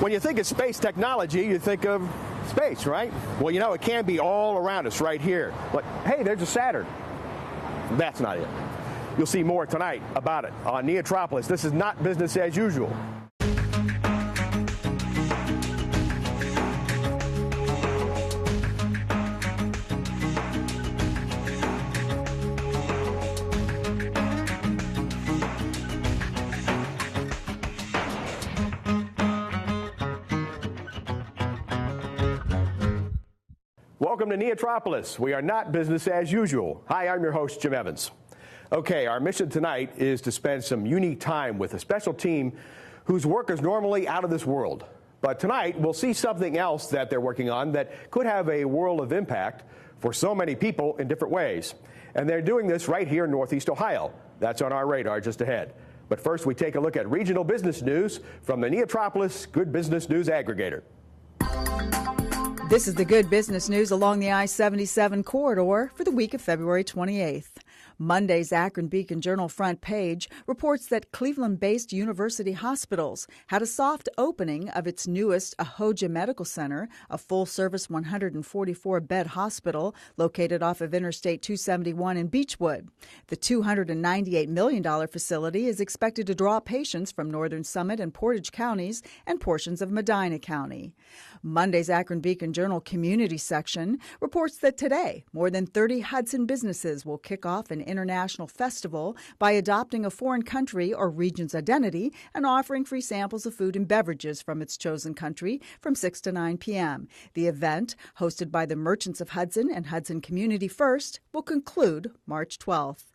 When you think of space technology, you think of space, right? Well, you know, it can be all around us right here. But hey, there's a Saturn. That's not it. You'll see more tonight about it on NEOtropolis. This is not business as usual. Welcome to NEOtropolis. We are not business as usual. Hi, I'm your host, Jim Evans. Okay, our mission tonight is to spend some unique time with a special team whose work is normally out of this world. But tonight, we'll see something else that they're working on that could have a world of impact for so many people in different ways. And they're doing this right here in Northeast Ohio. That's on our radar just ahead. But first, we take a look at regional business news from the NEOtropolis Good Business News Aggregator. This is the good business news along the I-77 corridor for the week of February 28th. Monday's Akron Beacon Journal front page reports that Cleveland-based University Hospitals had a soft opening of its newest Ahoja Medical Center, a full-service 144-bed hospital located off of Interstate 271 in Beechwood. The $298 million facility is expected to draw patients from Northern Summit and Portage counties and portions of Medina County. Monday's Akron Beacon Journal community section reports that today, more than 30 Hudson businesses will kick off an international festival by adopting a foreign country or region's identity and offering free samples of food and beverages from its chosen country from 6 to 9 p.m. The event, hosted by the Merchants of Hudson and Hudson Community First, will conclude March 12th.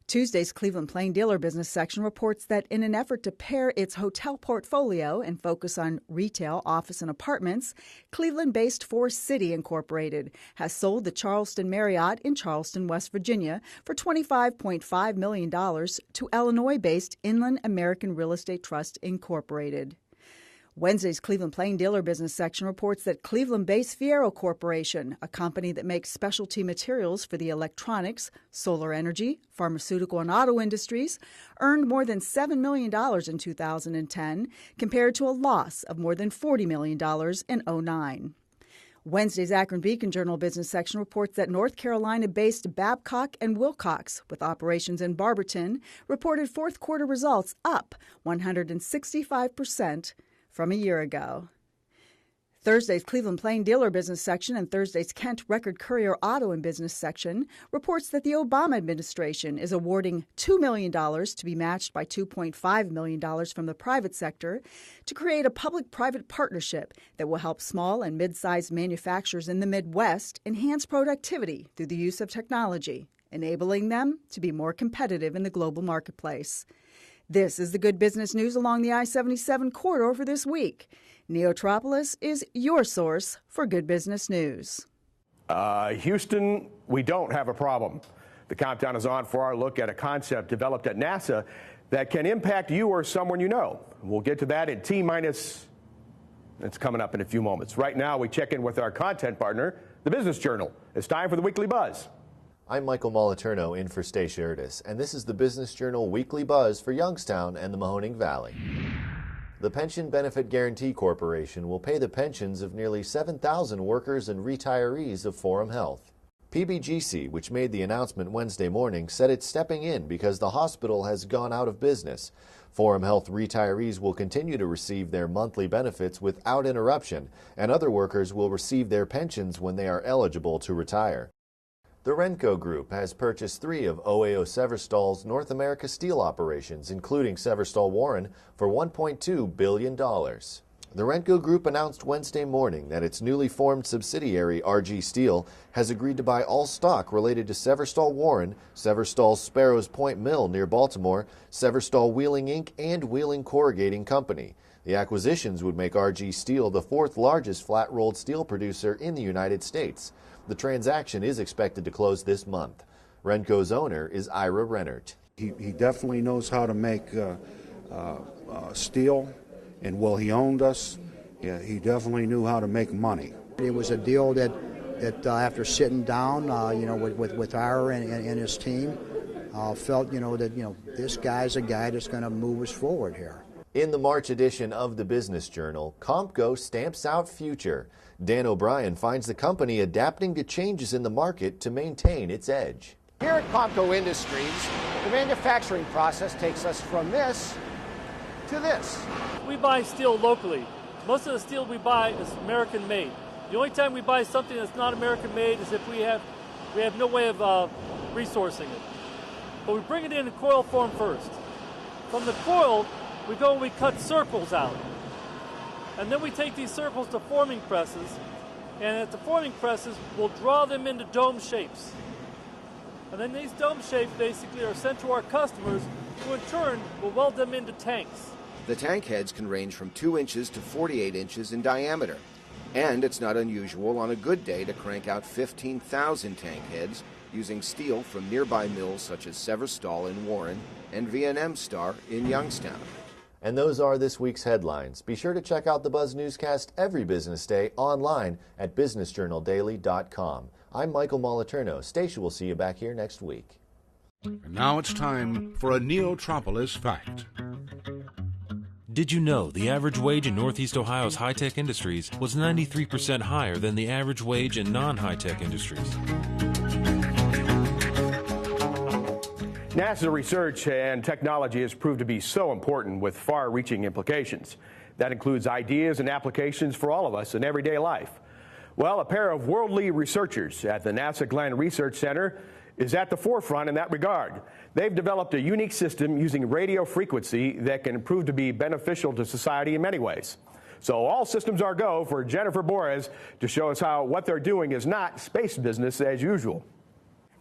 Tuesday's Cleveland Plain Dealer business section reports that in an effort to pare its hotel portfolio and focus on retail, office, and apartments, Cleveland-based Forest City Incorporated has sold the Charleston Marriott in Charleston, West Virginia for $25.5 million to Illinois-based Inland American Real Estate Trust Incorporated. Wednesday's Cleveland Plain Dealer business section reports that Cleveland-based Fiero Corporation, a company that makes specialty materials for the electronics, solar energy, pharmaceutical, and auto industries, earned more than $7 million in 2010, compared to a loss of more than $40 million in 2009. Wednesday's Akron Beacon Journal business section reports that North Carolina-based Babcock & Wilcox, with operations in Barberton, reported fourth quarter results up 165% from a year ago. Thursday's Cleveland Plain Dealer business section and Thursday's Kent Record Courier Auto and Business section reports that the Obama administration is awarding $2 million to be matched by $2.5 million from the private sector to create a public-private partnership that will help small and mid-sized manufacturers in the Midwest enhance productivity through the use of technology, enabling them to be more competitive in the global marketplace. This is the good business news along the I-77 corridor for this week. NEOtropolis is your source for good business news. Houston, we don't have a problem. The countdown is on for our look at a concept developed at NASA that can impact you or someone you know. We'll get to that in T-minus. It's coming up in a few moments. Right now, we check in with our content partner, the Business Journal. It's time for the Weekly Buzz. I'm Michael Moliterno in for Stacia Ertis, and this is the Business Journal Weekly Buzz for Youngstown and the Mahoning Valley. The Pension Benefit Guarantee Corporation will pay the pensions of nearly 7,000 workers and retirees of Forum Health. PBGC, which made the announcement Wednesday morning, said it's stepping in because the hospital has gone out of business. Forum Health retirees will continue to receive their monthly benefits without interruption, and other workers will receive their pensions when they are eligible to retire. The Renco Group has purchased 3 of OAO Severstal's North America steel operations, including Severstal Warren, for $1.2 billion. The Renco Group announced Wednesday morning that its newly formed subsidiary, RG Steel, has agreed to buy all stock related to Severstal Warren, Severstal's Sparrows Point Mill near Baltimore, Severstal Wheeling Inc., and Wheeling Corrugating Company. The acquisitions would make RG Steel the 4th largest flat-rolled steel producer in the United States. The transaction is expected to close this month. Renco's owner is Ira Rennert. He definitely knows how to make steel, and while he owned us, he definitely knew how to make money. It was a deal that after sitting down, with Ira and his team, felt, that this guy's a guy that's going to move us forward here. In the March edition of the Business Journal, CompGo stamps out future. Dan O'Brien finds the company adapting to changes in the market to maintain its edge. Here at CompGo Industries, the manufacturing process takes us from this to this. We buy steel locally. Most of the steel we buy is American made. The only time we buy something that's not American made is if we have no way of resourcing it. But we bring it in coil form first. From the coil, we go and we cut circles out. And then we take these circles to forming presses, and at the forming presses, we'll draw them into dome shapes. And then these dome shapes basically are sent to our customers, who in turn will weld them into tanks. The tank heads can range from 2 inches to 48 inches in diameter. And it's not unusual on a good day to crank out 15,000 tank heads using steel from nearby mills such as Severstal in Warren and V&M Star in Youngstown. And those are this week's headlines. Be sure to check out the Buzz Newscast every business day online at businessjournaldaily.com. I'm Michael Moliterno. Stacia will see you back here next week. And now it's time for a NEOtropolis fact. Did you know the average wage in Northeast Ohio's high-tech industries was 93% higher than the average wage in non-high-tech industries? NASA research and technology has proved to be so important with far-reaching implications. That includes ideas and applications for all of us in everyday life. Well, a pair of worldly researchers at the NASA Glenn Research Center is at the forefront in that regard. They've developed a unique system using radio frequency that can prove to be beneficial to society in many ways. So all systems are go for Jennifer Borres to show us how what they're doing is not space business as usual.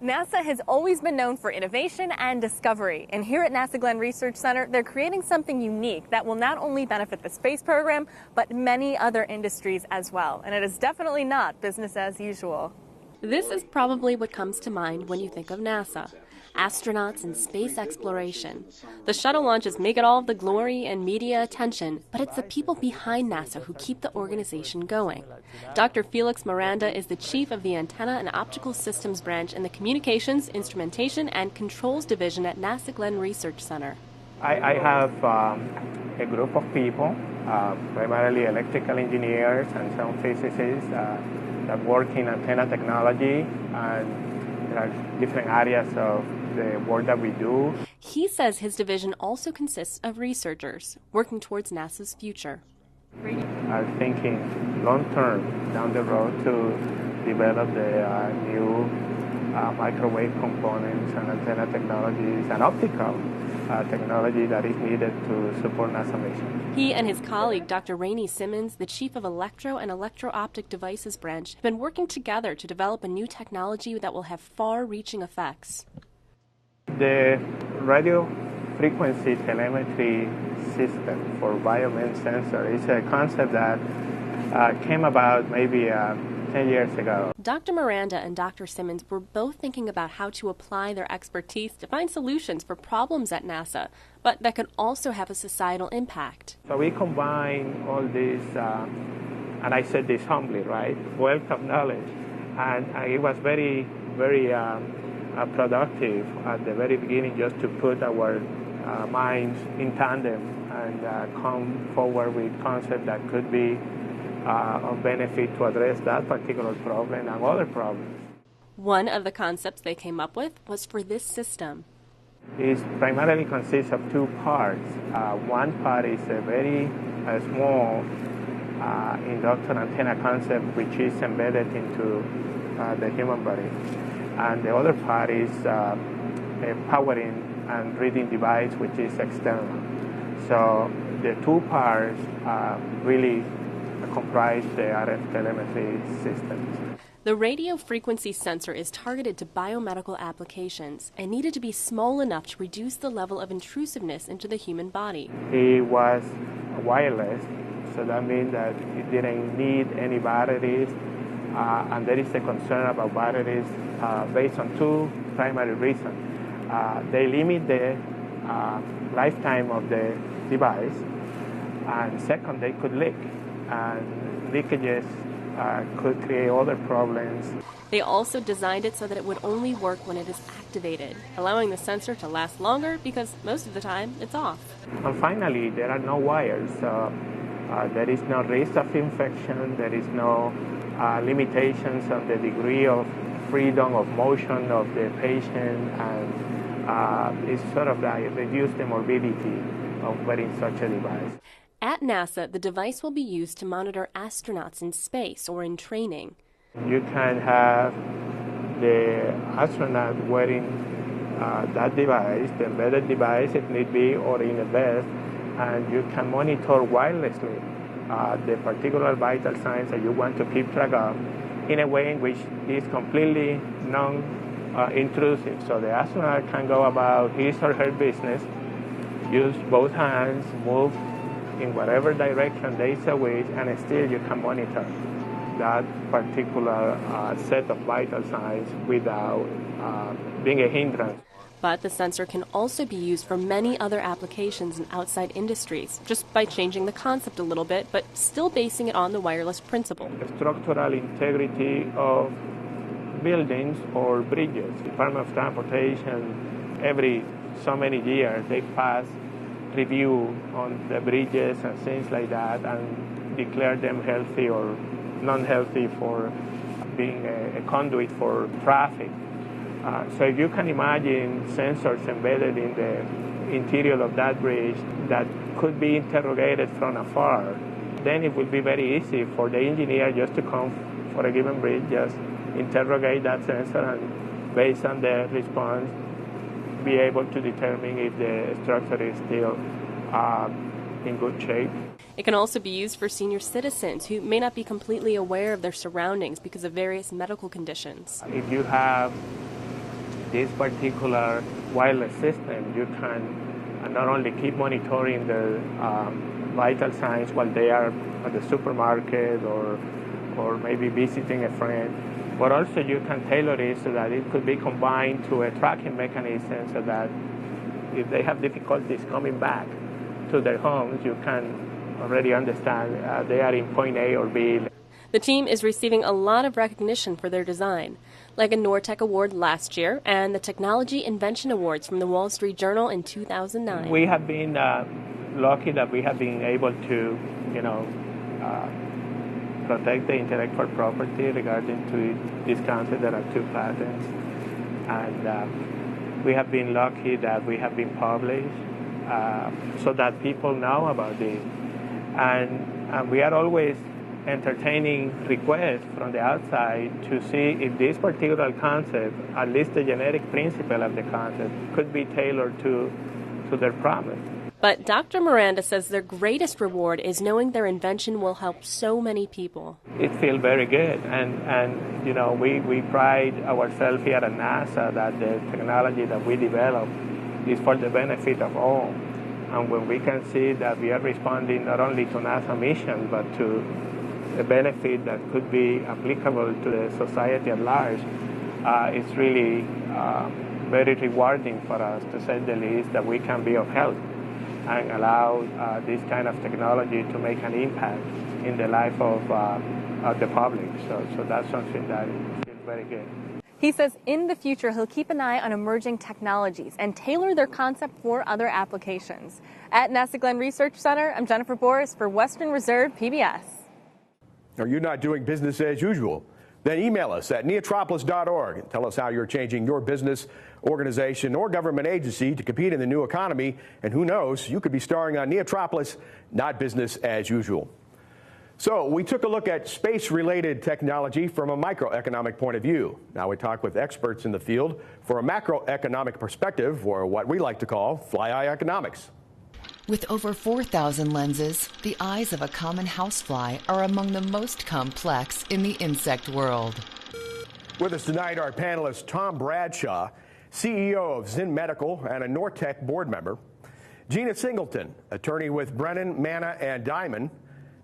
NASA has always been known for innovation and discovery, and here at NASA Glenn Research Center, they're creating something unique that will not only benefit the space program, but many other industries as well. And it is definitely not business as usual. This is probably what comes to mind when you think of NASA. Astronauts and space exploration. The shuttle launches make it all of the glory and media attention, but it's the people behind NASA who keep the organization going. Dr. Felix Miranda is the chief of the Antenna and Optical Systems branch in the Communications, Instrumentation, and Controls Division at NASA Glenn Research Center. I have a group of people, primarily electrical engineers and some physicists that work in antenna technology, and there are different areas of the work that we do. He says his division also consists of researchers working towards NASA's future. I'm thinking long-term down the road to develop the new microwave components and antenna technologies and optical technology that is needed to support NASA mission. He and his colleague, Dr. Rainey Simmons, the chief of Electro and Electro-Optic Devices branch, have been working together to develop a new technology that will have far-reaching effects. The radio frequency telemetry system for biomass sensor is a concept that came about maybe 10 years ago. Dr. Miranda and Dr. Simmons were both thinking about how to apply their expertise to find solutions for problems at NASA, but that could also have a societal impact. So we combine all this, and I said this humbly, right, wealth of knowledge, and it was very, very productive at the very beginning just to put our minds in tandem and come forward with concepts that could be of benefit to address that particular problem and other problems. One of the concepts they came up with was for this system. It primarily consists of two parts. One part is a very small inductor antenna concept which is embedded into the human body. And the other part is a powering and reading device which is external. So the two parts really comprise the RF telemetry systems. The radio frequency sensor is targeted to biomedical applications and needed to be small enough to reduce the level of intrusiveness into the human body. It was wireless, so that means that it didn't need any batteries, and there is a concern about batteries based on two primary reasons. They limit the lifetime of the device, and second, they could leak. And leakages could create other problems. They also designed it so that it would only work when it is activated, allowing the sensor to last longer because most of the time it's off. And finally, there are no wires. There is no risk of infection. There is no limitations on the degree of freedom of motion of the patient, and it's sort of like reduce the morbidity of wearing such a device. At NASA, the device will be used to monitor astronauts in space or in training. You can have the astronaut wearing that device, the embedded device if need be, or in a vest, and you can monitor wirelessly the particular vital signs that you want to keep track of in a way in which is completely non-intrusive. So the astronaut can go about his or her business, use both hands, move in whatever direction they so wish, and still you can monitor that particular set of vital signs without being a hindrance. But the sensor can also be used for many other applications in outside industries, just by changing the concept a little bit, but still basing it on the wireless principle. The structural integrity of buildings or bridges. The Department of Transportation, every so many years, they pass review on the bridges and things like that and declare them healthy or non-healthy for being a conduit for traffic. So if you can imagine sensors embedded in the interior of that bridge that could be interrogated from afar, then it would be very easy for the engineer just to come for a given bridge, just interrogate that sensor, and based on the response, be able to determine if the structure is still in good shape. It can also be used for senior citizens who may not be completely aware of their surroundings because of various medical conditions. If you have this particular wireless system, you can not only keep monitoring the vital signs while they are at the supermarket or maybe visiting a friend, but also you can tailor it so that it could be combined to a tracking mechanism so that if they have difficulties coming back to their homes, you can already understand they are in point A or B. The team is receiving a lot of recognition for their design, like a NorTech award last year and the Technology Invention Awards from the Wall Street Journal in 2009. We have been lucky that we have been able to, protect the intellectual property regarding to this concept. There are 2 patents, and we have been lucky that we have been published so that people know about this, and we are always entertaining requests from the outside to see if this particular concept, at least the generic principle of the concept, could be tailored to their promise. But Dr. Miranda says their greatest reward is knowing their invention will help so many people. It feels very good, and we pride ourselves here at NASA that the technology that we develop is for the benefit of all. And when we can see that we are responding not only to NASA mission, but to a benefit that could be applicable to the society at large, it's really very rewarding for us, to say the least, that we can be of help and allow this kind of technology to make an impact in the life of the public. So that's something that feels very good. He says in the future he'll keep an eye on emerging technologies and tailor their concept for other applications. At NASA Glenn Research Center, I'm Jennifer Boris for Western Reserve PBS. Are you not doing business as usual? Then email us at neotropolis.org and tell us how you're changing your business, organization, or government agency to compete in the new economy. And who knows, you could be starring on NEOtropolis, not business as usual. So we took a look at space-related technology from a microeconomic point of view. Now we talk with experts in the field for a macroeconomic perspective, or what we like to call fly-eye economics. With over 4,000 lenses, the eyes of a common housefly are among the most complex in the insect world. With us tonight are panelists Tom Bradshaw, CEO of Zinn Medical and a NorTech board member, Gina Singleton, attorney with Brennan, Manna, and Diamond,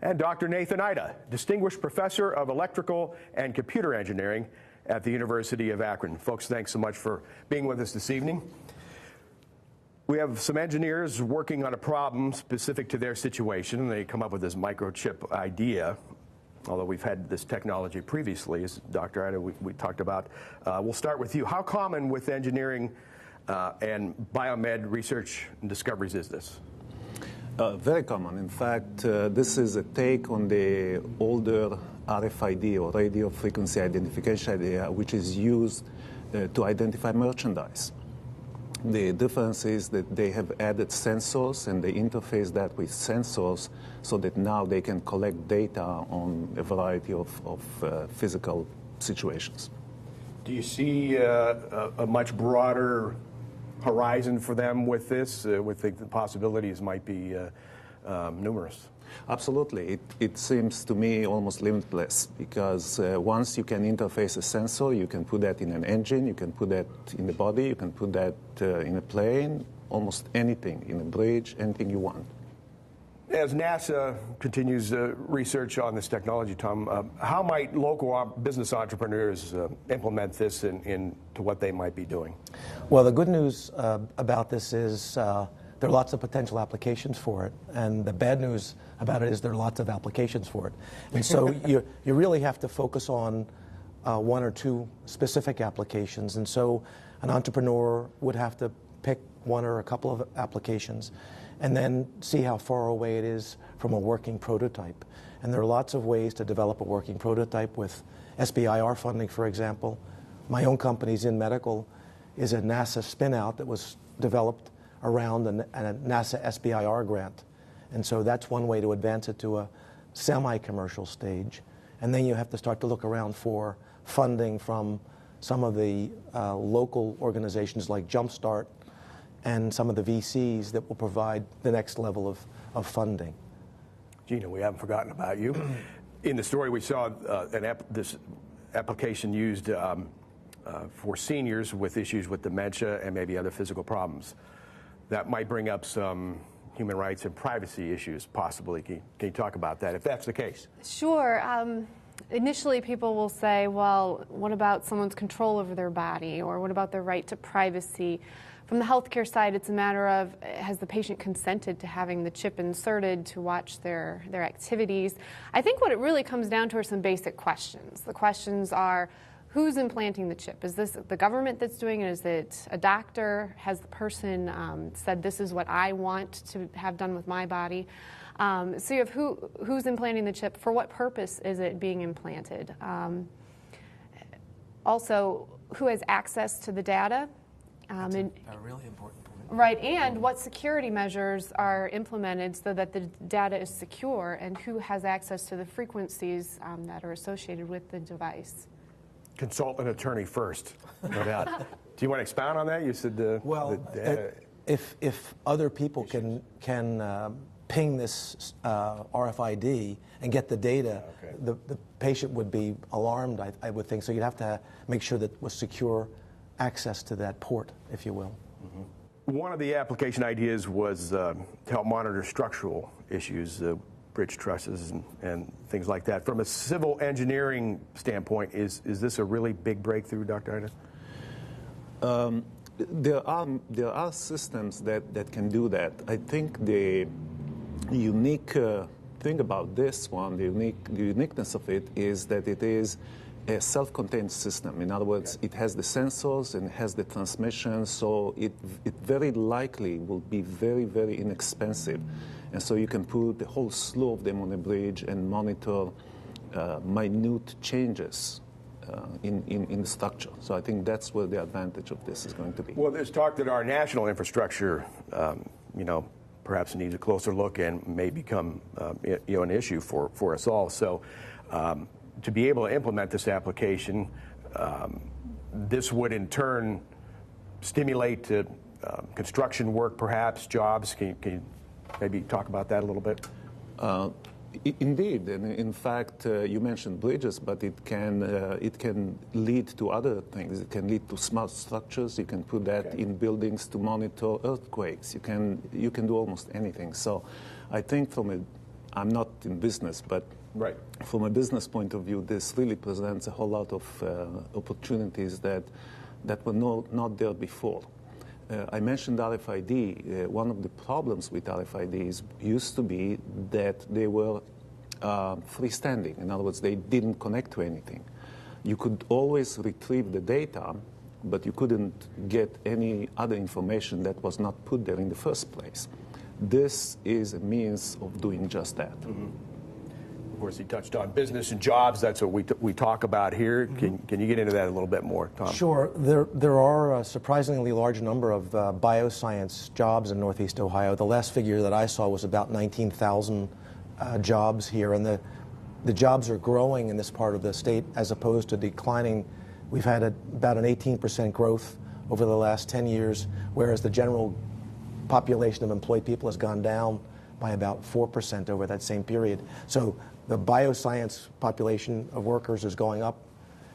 and Dr. Nathan Ida, Distinguished Professor of Electrical and Computer Engineering at the University of Akron. Folks, thanks so much for being with us this evening. We have some engineers working on a problem specific to their situation, and they come up with this microchip idea. although we've had this technology previously, as Dr. Ida, we talked about. We'll start with you. How common with engineering and biomed research and discoveries is this? Very common. In fact, this is a take on the older RFID, or radio frequency identification idea, which is used to identify merchandise. The difference is that they have added sensors, and they interface that with sensors so that now they can collect data on a variety of physical situations. Do you see a much broader horizon for them with this? With the possibilities might be numerous. Absolutely. It seems to me almost limitless, because once you can interface a sensor, you can put that in an engine, you can put that in the body, you can put that in a plane, almost anything, in a bridge, anything you want. As NASA continues research on this technology, Tom, how might local business entrepreneurs implement this into what they might be doing? Well, the good news about this is there are lots of potential applications for it, and the bad news about it is there are lots of applications for it. And so you really have to focus on one or two specific applications, and so an entrepreneur would have to pick one or a couple of applications and then see how far away it is from a working prototype. And there are lots of ways to develop a working prototype with SBIR funding, for example. My own company's In Medical is a NASA spin-out that was developed around a NASA SBIR grant. And so that's one way to advance it to a semi-commercial stage. And then you have to start to look around for funding from some of the local organizations like JumpStart and some of the VCs that will provide the next level of funding. Gina, we haven't forgotten about you. In the story, we saw this application used for seniors with issues with dementia and maybe other physical problems. That might bring up some human rights and privacy issues, possibly. Can you talk about that, if that's the case? Sure. Initially, people will say, well, what about someone's control over their body, or what about their right to privacy? From the healthcare side, it's a matter of, has the patient consented to having the chip inserted to watch their activities? I think what it really comes down to are some basic questions. The questions are, who's implanting the chip? Is this the government that's doing it? Is it a doctor? Has the person said, this is what I want to have done with my body? So you have who's implanting the chip, for what purpose is it being implanted? Also, who has access to the data? That's a really important point. Right, and what security measures are implemented so that the data is secure, and who has access to the frequencies that are associated with the device? Consult an attorney first, no doubt. Do you want to expound on that? You said the data. If other people can ping this RFID and get the data, the patient would be alarmed, I would think. So you'd have to make sure that was secure access to that port, if you will. Mm-hmm. One of the application ideas was to help monitor structural issues, bridge trusses and things like that. From a civil engineering standpoint, is this a really big breakthrough, Dr. Ida? There are systems that can do that. I think the unique thing about this one, the uniqueness of it, is that it is a self-contained system. In other words, it has the sensors and it has the transmission, so it very likely will be very, very inexpensive. And so you can put the whole slew of them on a bridge and monitor minute changes in the structure. So I think that's where the advantage of this is going to be. Well, there's talk that our national infrastructure, perhaps needs a closer look and may become an issue for us all. So to be able to implement this application, this would in turn stimulate construction work, perhaps jobs. Can you maybe talk about that a little bit? Indeed, and in fact, you mentioned bridges, but it can lead to other things. It can lead to smart structures. You can put that in buildings to monitor earthquakes. You can do almost anything. So, I think I'm not in business, but from a business point of view, this really presents a whole lot of opportunities that were not there before. I mentioned RFID. One of the problems with RFIDs used to be that they were freestanding. In other words, they didn't connect to anything. You could always retrieve the data, but you couldn't get any other information that was not put there in the first place. This is a means of doing just that. Mm-hmm. Of course, he touched on business and jobs. That's what we talk about here. Mm-hmm. Can you get into that a little bit more, Tom? Sure. There are a surprisingly large number of bioscience jobs in Northeast Ohio. The last figure that I saw was about 19,000 jobs here, and the jobs are growing in this part of the state as opposed to declining. We've had about an 18% growth over the last 10 years, whereas the general population of employed people has gone down by about 4% over that same period. So the bioscience population of workers is going up.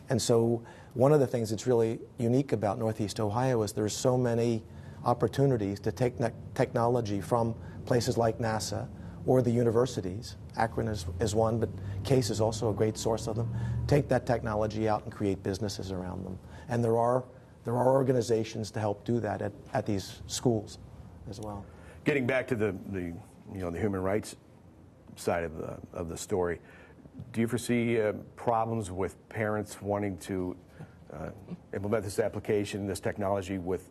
And so one of the things that's really unique about Northeast Ohio is there's so many opportunities to take technology from places like NASA or the universities. Akron is one, but Case is also a great source of them. Take that technology out and create businesses around them. And there are organizations to help do that at these schools as well. Getting back to the human rights side of the story, do you foresee problems with parents wanting to implement this application, this technology with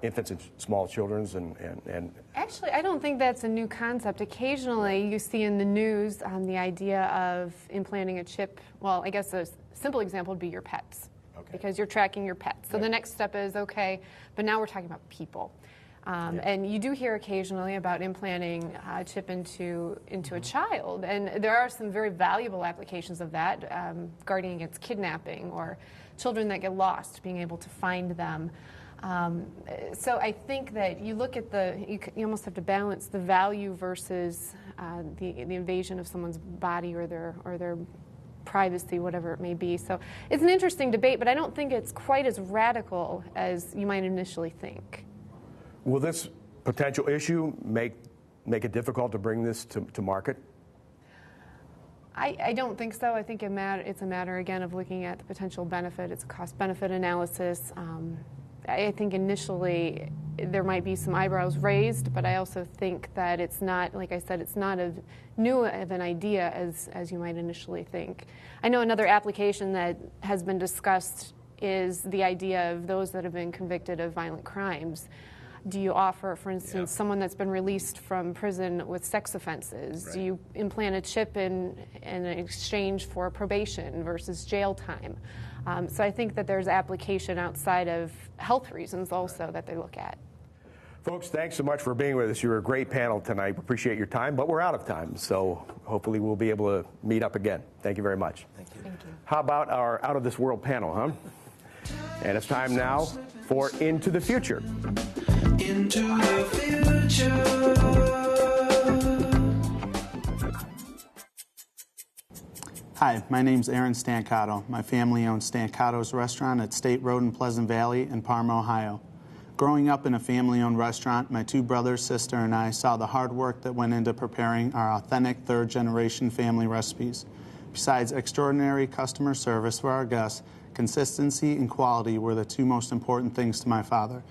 infants and small children? And Actually, I don't think that's a new concept. Occasionally, you see in the news the idea of implanting a chip. Well, I guess a simple example would be your pets, because you're tracking your pets. So the next step is, okay, but now we're talking about people. And you do hear occasionally about implanting a chip into a child, and there are some very valuable applications of that, guarding against kidnapping or children that get lost, being able to find them. So I think that you look at you almost have to balance the value versus the invasion of someone's body or their privacy, whatever it may be. So it's an interesting debate, but I don't think it's quite as radical as you might initially think. Will this potential issue make it difficult to bring this to market? I don't think so. I think it's a matter, again, of looking at the potential benefit. It's a cost-benefit analysis. I think initially there might be some eyebrows raised, but I also think that it's not, like I said, it's not as new of an idea as you might initially think. I know another application that has been discussed is the idea of those that have been convicted of violent crimes. Do you offer, for instance, someone that's been released from prison with sex offenses? Right. Do you implant a chip in exchange for probation versus jail time? So I think that there's application outside of health reasons also that they look at. Folks, thanks so much for being with us. You were a great panel tonight. We appreciate your time, but we're out of time, so hopefully we'll be able to meet up again. Thank you very much. Thank you. Thank you. How about our Out of This World panel, huh? And it's time now for Into the Future. Into the future. Hi, my name's Aaron Stancato. My family owns Stancato's Restaurant at State Road in Pleasant Valley in Parma, Ohio. Growing up in a family-owned restaurant, my two brothers, sister, and I saw the hard work that went into preparing our authentic third-generation family recipes. Besides extraordinary customer service for our guests, consistency and quality were the two most important things to my father.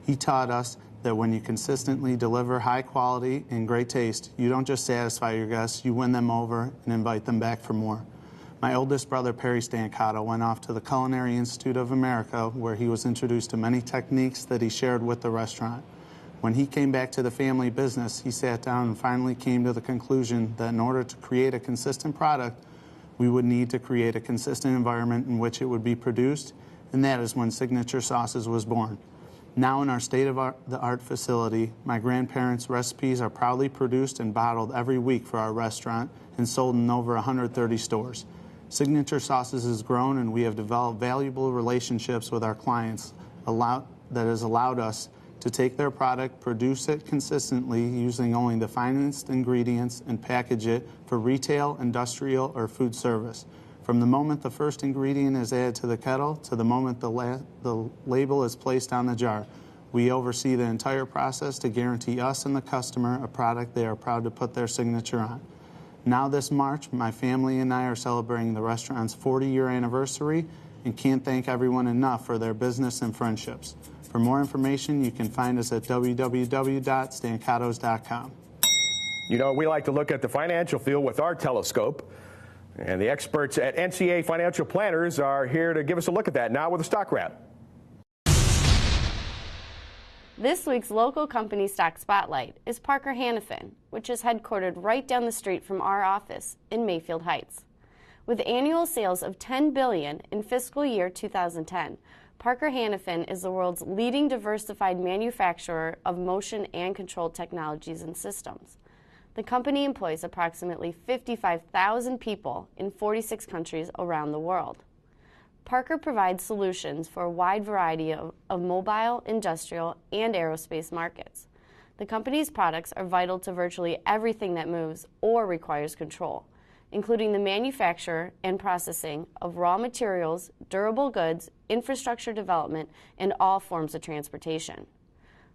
He taught us that when you consistently deliver high quality and great taste, you don't just satisfy your guests, you win them over and invite them back for more. My oldest brother, Perry Stancato, went off to the Culinary Institute of America, where he was introduced to many techniques that he shared with the restaurant. When he came back to the family business, he sat down and finally came to the conclusion that in order to create a consistent product, we would need to create a consistent environment in which it would be produced, and that is when Signature Sauces was born. Now in our state-of-the-art facility, my grandparents' recipes are proudly produced and bottled every week for our restaurant and sold in over 130 stores. Signature Sauces has grown, and we have developed valuable relationships with our clients that has allowed us to take their product, produce it consistently using only the finest ingredients, and package it for retail, industrial, or food service. From the moment the first ingredient is added to the kettle to the moment the label is placed on the jar, we oversee the entire process to guarantee us and the customer a product they are proud to put their signature on. Now this March, my family and I are celebrating the restaurant's 40-year anniversary and can't thank everyone enough for their business and friendships. For more information, you can find us at www.stancatos.com. You know, we like to look at the financial field with our telescope, and the experts at NCA Financial Planners are here to give us a look at that now with a stock wrap. This week's local company stock spotlight is Parker Hannifin, which is headquartered right down the street from our office in Mayfield Heights. With annual sales of $10 billion in fiscal year 2010, Parker Hannifin is the world's leading diversified manufacturer of motion and control technologies and systems. The company employs approximately 55,000 people in 46 countries around the world. Parker provides solutions for a wide variety of mobile, industrial, and aerospace markets. The company's products are vital to virtually everything that moves or requires control, including the manufacture and processing of raw materials, durable goods, infrastructure development, and all forms of transportation.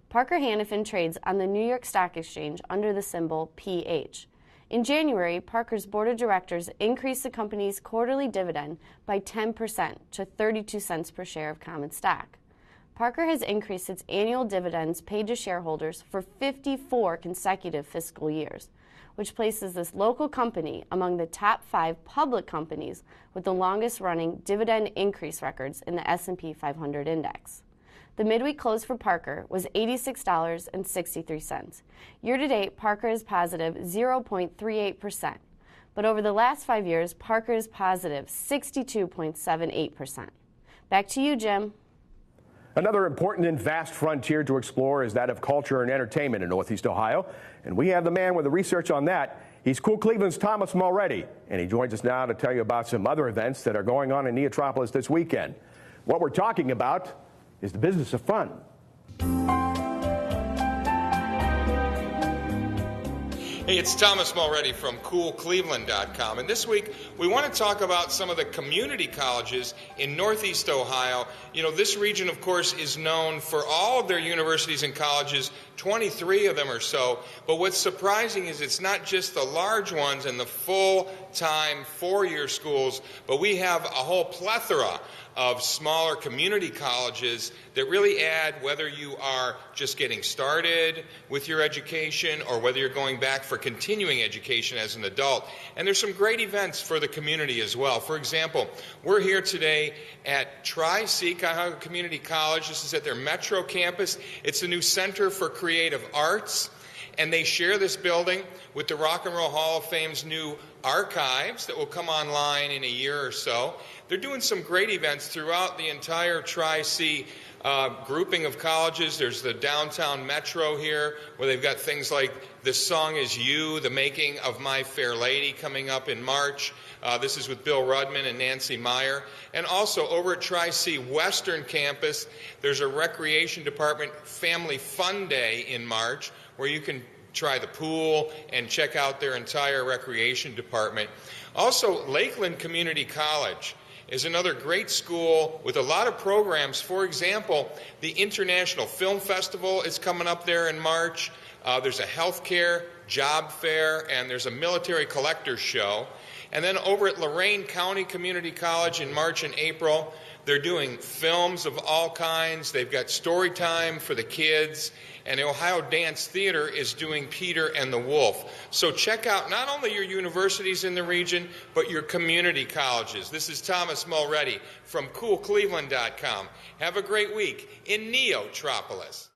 Parker Hannifin trades on the New York Stock Exchange under the symbol PH. In January, Parker's board of directors increased the company's quarterly dividend by 10% to 32 cents per share of common stock. Parker has increased its annual dividends paid to shareholders for 54 consecutive fiscal years, which places this local company among the top 5 public companies with the longest-running dividend increase records in the S&P 500 index. The midweek close for Parker was $86.63. Year-to-date, Parker is positive 0.38%, but over the last 5 years, Parker is positive 62.78%. Back to you, Jim. Another important and vast frontier to explore is that of culture and entertainment in Northeast Ohio, and we have the man with the research on that. He's Cool Cleveland's Thomas Mulready, and he joins us now to tell you about some other events that are going on in NEOtropolis this weekend. What we're talking about is the business of fun. Hey, it's Thomas Mulready from CoolCleveland.com, and this week we want to talk about some of the community colleges in Northeast Ohio. You know, this region, of course, is known for all of their universities and colleges, 23 of them or so, but what's surprising is it's not just the large ones and the full-time four-year schools, but we have a whole plethora of smaller community colleges that really add, whether you are just getting started with your education or whether you're going back for continuing education as an adult. And there's some great events for the community as well. For example, we're here today at Tri-C Cuyahoga Community College. This is at their Metro campus. It's the new Center for Creative Arts, and they share this building with the Rock and Roll Hall of Fame's new archives that will come online in a year or so. They're doing some great events throughout the entire Tri-C grouping of colleges. There's the downtown Metro here, where they've got things like This Song Is You, The Making of My Fair Lady, coming up in March. This is with Bill Rudman and Nancy Meyer. And also over at Tri-C Western Campus, there's a Recreation Department Family Fun Day in March, where you can try the pool and check out their entire recreation department. Also, Lakeland Community College is another great school with a lot of programs. For example, the International Film Festival is coming up there in March. There's a healthcare job fair, and there's a military collector's show. And then over at Lorain County Community College in March and April, they're doing films of all kinds. They've got story time for the kids, and the Ohio Dance Theater is doing Peter and the Wolf. So check out not only your universities in the region, but your community colleges. This is Thomas Mulready from CoolCleveland.com. Have a great week in NEOtropolis.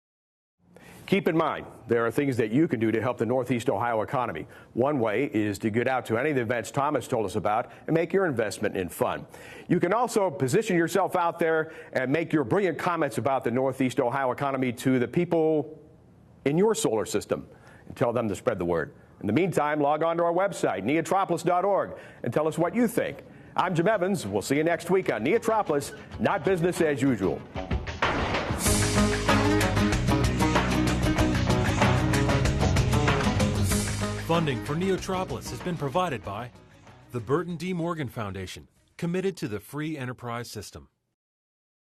Keep in mind, there are things that you can do to help the Northeast Ohio economy. One way is to get out to any of the events Thomas told us about and make your investment in fun. You can also position yourself out there and make your brilliant comments about the Northeast Ohio economy to the people in your solar system and tell them to spread the word. In the meantime, log on to our website, neotropolis.org, and tell us what you think. I'm Jim Evans. We'll see you next week on NEOtropolis, not business as usual. Funding for NEOtropolis has been provided by the Burton D. Morgan Foundation, committed to the free enterprise system.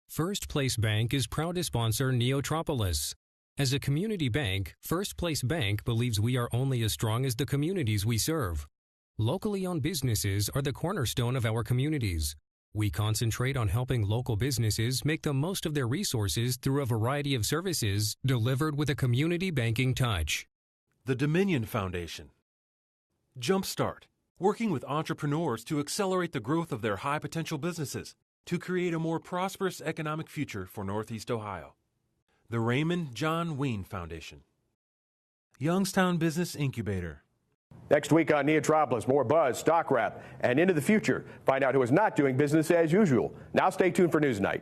First Place Bank is proud to sponsor NEOtropolis. As a community bank, First Place Bank believes we are only as strong as the communities we serve. Locally owned businesses are the cornerstone of our communities. We concentrate on helping local businesses make the most of their resources through a variety of services delivered with a community banking touch. The Dominion Foundation. JumpStart, working with entrepreneurs to accelerate the growth of their high-potential businesses to create a more prosperous economic future for Northeast Ohio. The Raymond John Ween Foundation. Youngstown Business Incubator. Next week on NEOtropolis, more buzz, stock wrap, and into the future. Find out who is not doing business as usual. Now stay tuned for Newsnight.